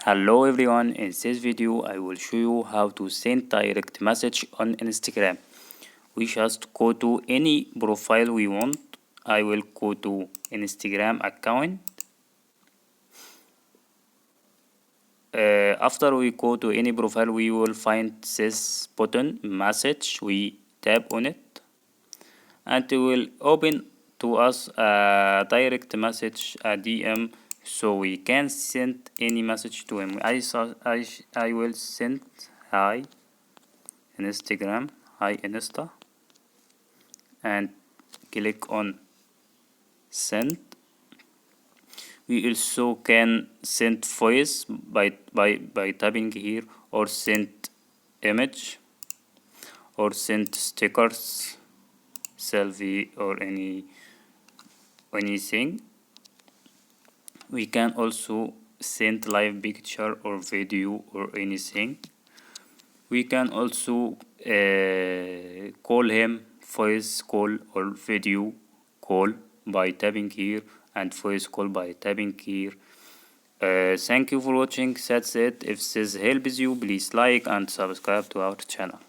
Hello everyone, in this video I will show you how to send direct message on Instagram. We just go to any profile we want. I will go to Instagram account. After we go to any profile, we will find this button message. We tap on it and it will open to us a direct message, a DM, so we can send any message to him. I will send hi Instagram, hi Insta, and click on send. We also can send voice by tapping here, or send image, or send stickers, selfie, or anything. We can also send live picture or video or anything. We can also call him, voice call or video call by tapping here, and voice call by tapping here. Thank you for watching. That's it. If this helps you, please like and subscribe to our channel.